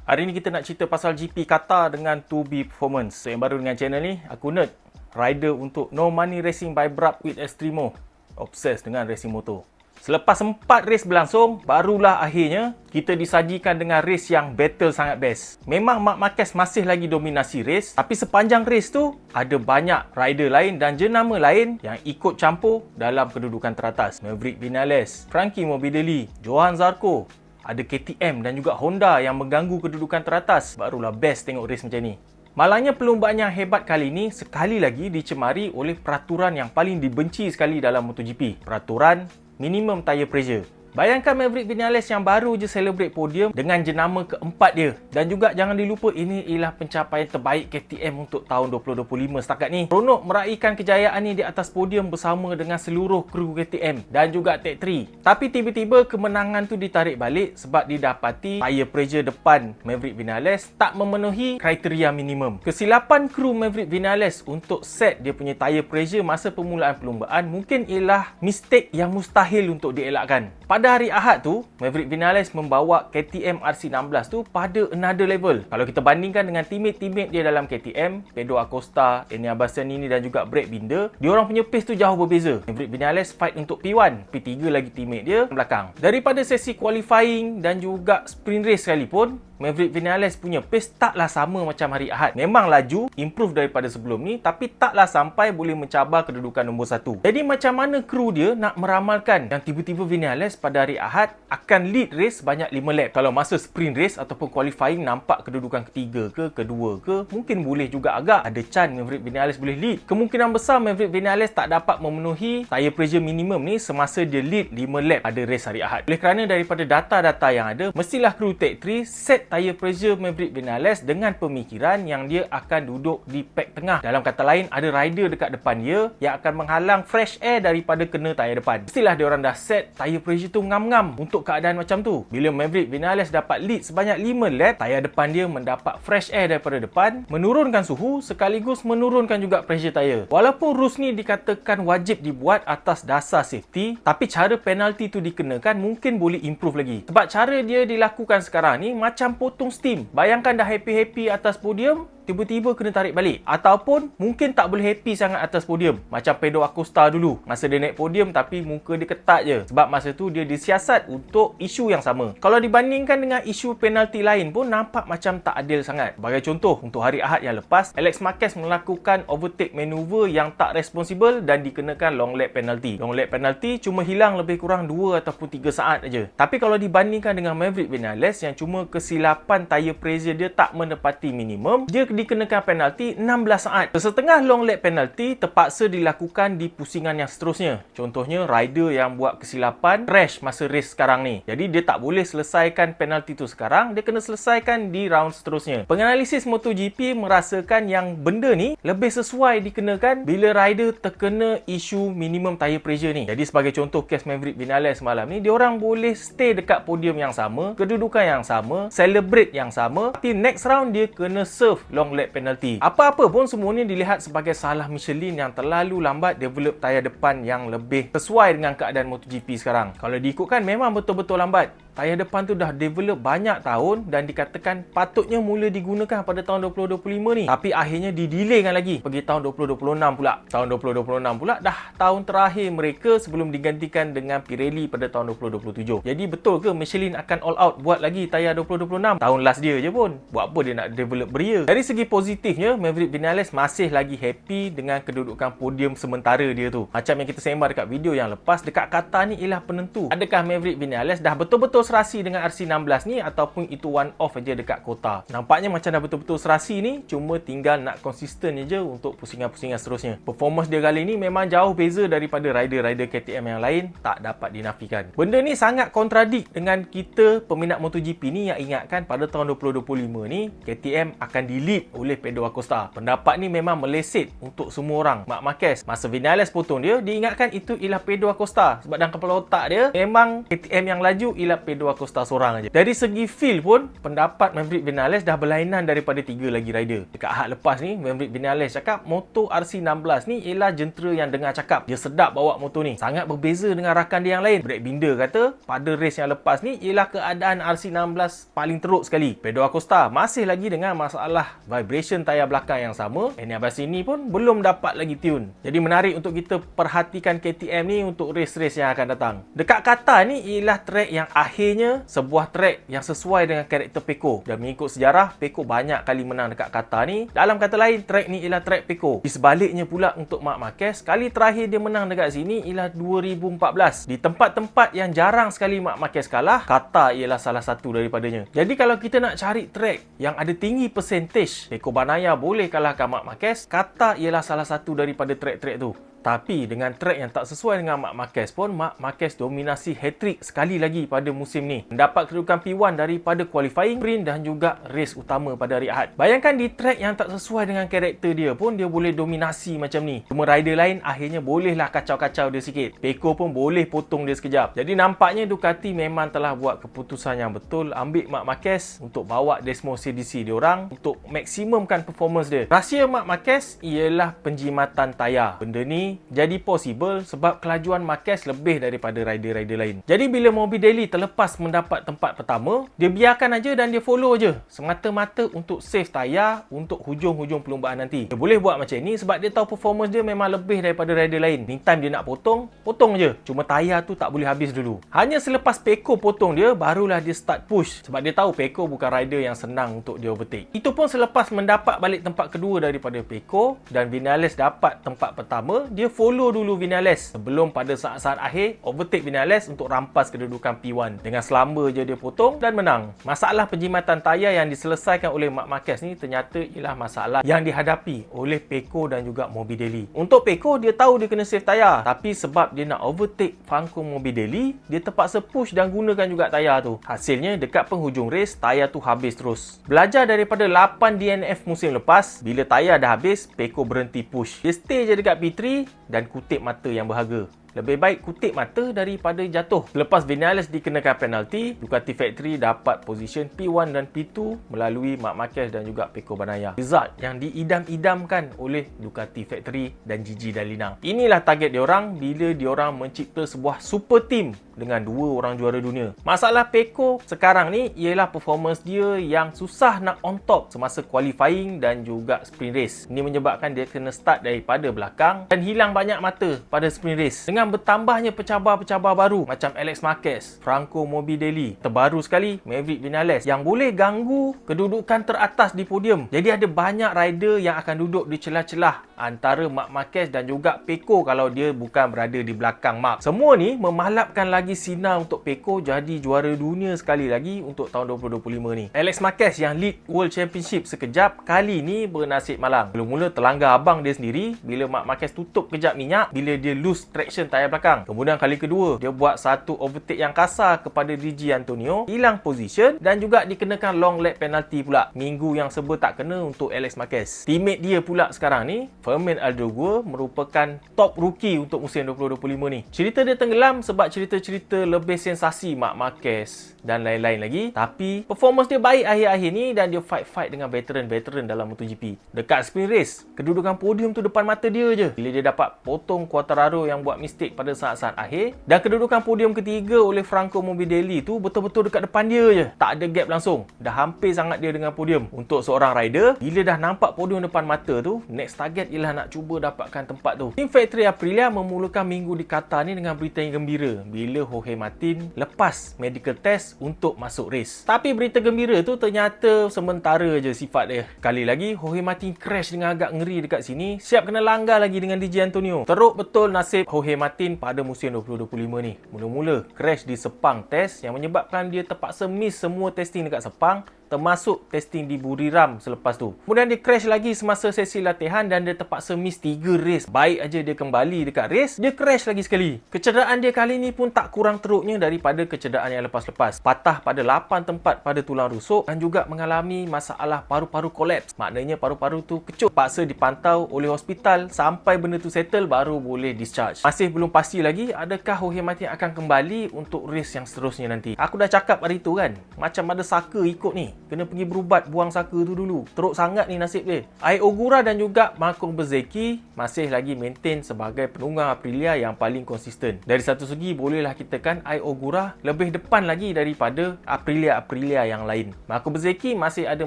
Hari ni kita nak cerita pasal GP Qatar dengan 2B Performance. So, yang baru dengan channel ni, aku Nerd, rider untuk No Money Racing by Brab with Extremo. Obses dengan racing motor. Selepas 4 race berlangsung, barulah akhirnya kita disajikan dengan race yang battle sangat best. Memang Marc Marquez masih lagi dominasi race, tapi sepanjang race tu ada banyak rider lain dan jenama lain yang ikut campur dalam kedudukan teratas. Maverick Vinales, Frankie Morbidelli, Johan Zarco, ada KTM dan juga Honda yang mengganggu kedudukan teratas. Barulah best tengok race macam ni. Malangnya perlombaan yang hebat kali ni sekali lagi dicemari oleh peraturan yang paling dibenci sekali dalam MotoGP. Peraturan minimum tyre pressure. Bayangkan Maverick Vinales yang baru je celebrate podium dengan jenama keempat dia. Dan juga jangan dilupa ini ialah pencapaian terbaik KTM untuk tahun 2025 setakat ni. Seronok meraihkan kejayaan ni di atas podium bersama dengan seluruh kru KTM dan juga Tech 3. Tapi tiba-tiba kemenangan tu ditarik balik sebab didapati tyre pressure depan Maverick Vinales tak memenuhi kriteria minimum. Kesilapan kru Maverick Vinales untuk set dia punya tyre pressure masa permulaan perlombaan mungkin ialah mistake yang mustahil untuk dielakkan. Pada hari Ahad tu, Maverick Vinales membawa KTM RC16 tu pada another level. Kalau kita bandingkan dengan teammate-teammate dia dalam KTM, Pedro Acosta, Enea Bastianini dan juga Brad Binder, diorang punya pace tu jauh berbeza. Maverick Vinales fight untuk P1, P3 lagi teammate dia belakang. Daripada sesi qualifying dan juga sprint race sekalipun, Maverick Vinales punya pace taklah sama macam hari Ahad. Memang laju, improve daripada sebelum ni, tapi taklah sampai boleh mencabar kedudukan nombor 1. Jadi macam mana kru dia nak meramalkan yang tiba-tiba Vinales pada hari Ahad akan lead race banyak 5 lap. Kalau masa sprint race ataupun qualifying nampak kedudukan ketiga ke, kedua ke, mungkin boleh juga agak ada chance Maverick Vinales boleh lead. Kemungkinan besar Maverick Vinales tak dapat memenuhi tyre pressure minimum ni semasa dia lead 5 lap pada race hari Ahad. Oleh kerana daripada data-data yang ada, mestilah kru Tech 3 set tyre pressure Maverick Vinales dengan pemikiran yang dia akan duduk di pack tengah. Dalam kata lain, ada rider dekat depan dia yang akan menghalang fresh air daripada kena tyre depan. Mestilah dia orang dah set tyre pressure tu ngam-ngam untuk keadaan macam tu. Bila Maverick Vinales dapat lead sebanyak 5 lap, tyre depan dia mendapat fresh air daripada depan, menurunkan suhu sekaligus menurunkan juga pressure tyre. Walaupun rules ni dikatakan wajib dibuat atas dasar safety, tapi cara penalti tu dikenakan mungkin boleh improve lagi. Sebab cara dia dilakukan sekarang ni macam potong steam. Bayangkan dah happy-happy atas podium, tiba-tiba kena tarik balik. Ataupun mungkin tak boleh happy sangat atas podium. Macam Pedro Acosta dulu. Masa dia naik podium tapi muka dia ketat je. Sebab masa tu dia disiasat untuk isu yang sama. Kalau dibandingkan dengan isu penalti lain pun nampak macam tak adil sangat. Sebagai contoh, untuk hari Ahad yang lepas, Alex Marquez melakukan overtake maneuver yang tak responsible dan dikenakan long lap penalty. Long lap penalty cuma hilang lebih kurang 2 ataupun 3 saat aja. Tapi kalau dibandingkan dengan Maverick Vinales yang cuma kesilapan tyre pressure dia tak menepati minimum, dia dikenakan penalti 16 saat. Setengah long lap penalty terpaksa dilakukan di pusingan yang seterusnya. Contohnya rider yang buat kesilapan crash masa race sekarang ni. Jadi dia tak boleh selesaikan penalti tu sekarang, dia kena selesaikan di round seterusnya. Penganalisis MotoGP merasakan yang benda ni lebih sesuai dikenakan bila rider terkena isu minimum tyre pressure ni. Jadi sebagai contoh kes Maverick Vinales malam ni, diorang boleh stay dekat podium yang sama, kedudukan yang sama, celebrate yang sama, tapi next round dia kena serve long lap penalty. Apa-apa pun semuanya dilihat sebagai salah Michelin yang terlalu lambat develop tyre depan yang lebih sesuai dengan keadaan MotoGP sekarang. Kalau diikutkan memang betul-betul lambat. Tyre depan tu dah develop banyak tahun dan dikatakan patutnya mula digunakan pada tahun 2025 ni. Tapi akhirnya didelaykan lagi pergi tahun 2026 pula. Tahun 2026 pula dah tahun terakhir mereka sebelum digantikan dengan Pirelli pada tahun 2027. Jadi betul ke Michelin akan all out buat lagi tyre 2026? Tahun last dia je pun. Buat apa dia nak develop beria? Dari segi positifnya, Maverick Vinales masih lagi happy dengan kedudukan podium sementara dia tu. Macam yang kita sembang dekat video yang lepas, dekat Qatar ni ialah penentu. Adakah Maverick Vinales dah betul-betul serasi dengan RC16 ni ataupun itu one off aja dekat kota? Nampaknya macam dah betul-betul serasi ni, cuma tinggal nak konsisten je untuk pusingan-pusingan seterusnya. Performance dia kali ni memang jauh beza daripada rider-rider KTM yang lain, tak dapat dinafikan. Benda ni sangat kontradik dengan kita peminat MotoGP ni yang ingatkan pada tahun 2025 ni KTM akan di-lead oleh Pedro Acosta. Pendapat ni memang meleset untuk semua orang. Marc Marquez masa Vinales potong dia, diingatkan itu ialah Pedro Acosta sebab dalam kepala otak dia memang KTM yang laju ialah Pedro Pedro Acosta seorang aja. Dari segi feel pun, pendapat Maverick Vinales dah berlainan daripada 3 lagi rider. Dekat ahad lepas ni, Maverick Vinales cakap motor RC16 ni ialah jentera yang dengar cakap. Dia sedap bawa motor ni. Sangat berbeza dengan rakan dia yang lain. Brad Binder kata pada race yang lepas ni ialah keadaan RC16 paling teruk sekali. Pedro Acosta masih lagi dengan masalah vibration tayar belakang yang sama. Enea Bassini pun belum dapat lagi tune. Jadi menarik untuk kita perhatikan KTM ni untuk race-race yang akan datang. Dekat Qatar ni ialah track yang akhirnya sebuah track yang sesuai dengan karakter Pecco. Dan mengikut sejarah, Pecco banyak kali menang dekat Qatar ni. Dalam kata lain, track ni ialah track Pecco. Di sebaliknya pula untuk Marc Marquez, kali terakhir dia menang dekat sini ialah 2014. Di tempat-tempat yang jarang sekali Marc Marquez kalah, Qatar ialah salah satu daripadanya. Jadi kalau kita nak cari track yang ada tinggi percentage Pecco Bagnaia boleh kalahkan Marc Marquez, Qatar ialah salah satu daripada track-track tu. Tapi dengan track yang tak sesuai dengan Marc Marquez pun, Marc Marquez dominasi hat-trick sekali lagi pada musim ni. Mendapat kedudukan P1 daripada qualifying, sprint dan juga race utama pada hari Ahad. Bayangkan di track yang tak sesuai dengan karakter dia pun, dia boleh dominasi macam ni. Cuma rider lain akhirnya bolehlah kacau-kacau dia sikit. Pecco pun boleh potong dia sekejap. Jadi nampaknya Ducati memang telah buat keputusan yang betul, ambil Marc Marquez untuk bawa Desmo CDC diorang untuk maksimumkan performance dia. Rahsia Marc Marquez ialah penjimatan tayar. Benda ni jadi possible sebab kelajuan Marquez lebih daripada rider-rider lain. Jadi bila Morbidelli terlepas mendapat tempat pertama, dia biarkan aja dan dia follow je, semata-mata untuk save tayar untuk hujung-hujung perlumbaan nanti. Dia boleh buat macam ni sebab dia tahu performance dia memang lebih daripada rider lain. Meantime dia nak potong je. Cuma tayar tu tak boleh habis dulu. Hanya selepas Pecco potong dia, barulah dia start push sebab dia tahu Pecco bukan rider yang senang untuk dia overtake. Itu pun selepas mendapat balik tempat kedua daripada Pecco dan Vinales dapat tempat pertama, dia follow dulu Vinales sebelum pada saat-saat akhir overtake Vinales untuk rampas kedudukan P1. Dengan selamba je dia potong dan menang. Masalah penjimatan tayar yang diselesaikan oleh Marc Marquez ni ternyata ialah masalah yang dihadapi oleh Pecco dan juga Morbidelli. Untuk Pecco, dia tahu dia kena save tayar, tapi sebab dia nak overtake Franco Morbidelli, dia terpaksa push dan gunakan juga tayar tu. Hasilnya dekat penghujung race, tayar tu habis terus. Belajar daripada 8 DNF musim lepas, bila tayar dah habis, Pecco berhenti push. Dia stay je dekat P3 dan kutip mata yang berharga. Lebih baik kutip mata daripada jatuh. Selepas Vinales dikenakan penalti, Ducati Factory dapat position P1 dan P2 melalui Marc Marquez dan juga Pecco Bagnaia. Result yang diidam-idamkan oleh Ducati Factory dan Gigi Dall'Igna. Inilah target diorang bila diorang mencipta sebuah super team dengan 2 orang juara dunia. Masalah Pecco sekarang ni ialah performance dia yang susah nak on top semasa qualifying dan juga sprint race. Ini menyebabkan dia kena start daripada belakang dan hilang banyak mata pada sprint race. Dengan bertambahnya pencabar-pencabar baru macam Alex Marquez, Franco Morbidelli, terbaru sekali Maverick Vinales yang boleh ganggu kedudukan teratas di podium. Jadi ada banyak rider yang akan duduk di celah-celah antara Marc Marquez dan juga Pecco kalau dia bukan berada di belakang Marc. Semua ni memalapkan lagi sinar untuk Pecco jadi juara dunia sekali lagi untuk tahun 2025 ni. Alex Marquez yang lead World Championship sekejap, kali ni bernasib malang. Mula-mula terlanggar abang dia sendiri bila Marc Marquez tutup kejap minyak bila dia lose traction tayar belakang. Kemudian kali kedua, dia buat satu overtake yang kasar kepada Di Antonio, hilang position dan juga dikenakan long lap penalty pula. Minggu yang serba tak kena untuk Alex Marquez. Teammate dia pula sekarang ni, Fermin Aldeguer, merupakan top rookie untuk musim 2025 ni. Cerita dia tenggelam sebab cerita-cerita lebih sensasi Marc Marquez dan lain-lain lagi. Tapi performance dia baik akhir-akhir ni dan dia fight-fight dengan veteran-veteran dalam MotoGP. Dekat sprint race, kedudukan podium tu depan mata dia je. Bila dia dapat potong Quartararo yang buat mistake pada saat-saat akhir, dan kedudukan podium ketiga oleh Franco Morbidelli tu betul-betul dekat depan dia je. Tak ada gap langsung. Dah hampir sangat dia dengan podium. Untuk seorang rider, bila dah nampak podium depan mata tu, next target ialah nak cuba dapatkan tempat tu. Team Factory Aprilia memulakan minggu di Qatar ni dengan berita yang gembira bila Jorge Martin lepas medical test untuk masuk race. Tapi berita gembira tu ternyata sementara je sifat dia. Kali lagi, Jorge Martin crash dengan agak ngeri dekat sini, siap kena langgar lagi dengan Di Antonio. Teruk betul nasib Jorge Martin pada musim 2025 ni. Mula-mula crash di Sepang test yang menyebabkan dia terpaksa miss semua testing dekat Sepang. termasuk testing di Buriram selepas tu. Kemudian dia crash lagi semasa sesi latihan dan dia terpaksa miss 3 race. Baik aja dia kembali dekat race, dia crash lagi sekali. Kecederaan dia kali ni pun tak kurang teruknya daripada kecederaan yang lepas-lepas. Patah pada 8 tempat pada tulang rusuk dan juga mengalami masalah paru-paru kolaps. Maknanya paru-paru tu kecut. Paksa dipantau oleh hospital sampai benda tu settle baru boleh discharge. Masih belum pasti lagi adakah Jorge Martin akan kembali untuk race yang seterusnya nanti. Aku dah cakap hari tu kan, macam ada saka ikut ni. Kena pergi berubat buang saka tu dulu. Teruk sangat ni nasib dia. Ai Ogura dan juga Marco Bezzecchi masih lagi maintain sebagai penunggang Aprilia yang paling konsisten. Dari satu segi bolehlah kita kan Ai Ogura lebih depan lagi daripada Aprilia yang lain. Marco Bezzecchi masih ada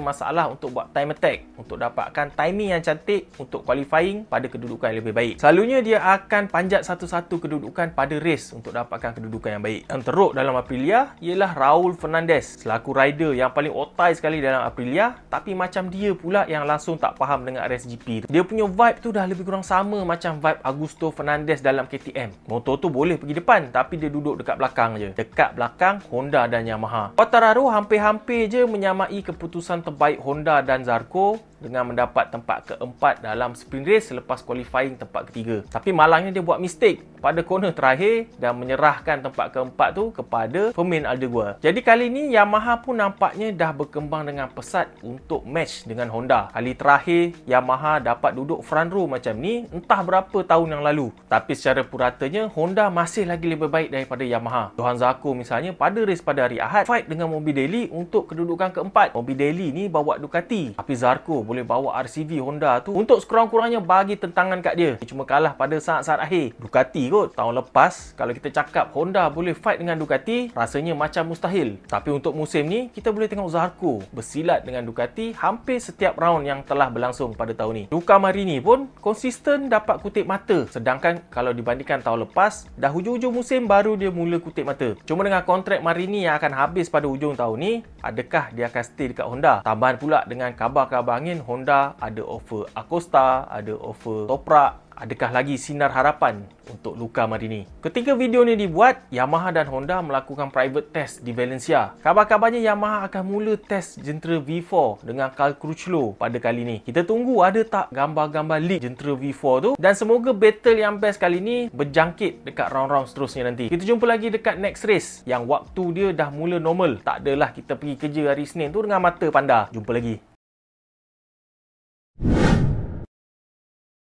masalah untuk buat time attack, untuk dapatkan timing yang cantik untuk qualifying pada kedudukan yang lebih baik. Selalunya dia akan panjat satu-satu kedudukan pada race untuk dapatkan kedudukan yang baik. Yang teruk dalam Aprilia ialah Raul Fernandez selaku rider yang paling otai sekali dalam Aprilia, tapi macam dia pula yang langsung tak faham dengan RSGP tu. Dia punya vibe tu dah lebih kurang sama macam vibe Augusto Fernandez dalam KTM. Motor tu boleh pergi depan tapi dia duduk dekat belakang je. Dekat belakang Honda dan Yamaha. Quartararo hampir-hampir je menyamai keputusan terbaik Honda dan Zarco dengan mendapat tempat keempat dalam sprint race selepas qualifying tempat ketiga. Tapi malangnya dia buat mistake pada corner terakhir dan menyerahkan tempat keempat tu kepada Fermin Aldeguer. Jadi kali ni Yamaha pun nampaknya dah berkembang dengan pesat untuk match dengan Honda. Kali terakhir Yamaha dapat duduk front row macam ni entah berapa tahun yang lalu. Tapi secara puratanya Honda masih lagi lebih baik daripada Yamaha. Johan Zarco misalnya pada race pada hari Ahad fight dengan Morbidelli untuk kedudukan keempat. Morbidelli ni bawa Ducati, tapi Zarco boleh bawa RCV Honda tu untuk sekurang-kurangnya bagi tentangan kat dia. Dia cuma kalah pada saat-saat akhir. Ducati kot. Tahun lepas kalau kita cakap Honda boleh fight dengan Ducati, rasanya macam mustahil. Tapi untuk musim ni kita boleh tengok Zarco bersilat dengan Ducati hampir setiap round yang telah berlangsung pada tahun ni. Luca Marini pun konsisten dapat kutip mata. Sedangkan kalau dibandingkan tahun lepas, dah hujung-hujung musim baru dia mula kutip mata. Cuma dengan kontrak Marini yang akan habis pada hujung tahun ni, adakah dia akan stay dekat Honda? Tambahan pula dengan kabar-kabar angin Honda ada offer Acosta, ada offer Toprak. Adakah lagi sinar harapan untuk Luca Marini? Ketika video ni dibuat, Yamaha dan Honda melakukan private test di Valencia. Kabar-kabarnya Yamaha akan mula test Genera V4 dengan Cal Crutchlow pada kali ni. Kita tunggu ada tak gambar-gambar leak Genera V4 tu, dan semoga battle yang best kali ni berjangkit dekat round-round seterusnya nanti. Kita jumpa lagi dekat next race yang waktu dia dah mula normal. Tak adalah kita pergi kerja hari Isnin tu dengan mata panda. Jumpa lagi.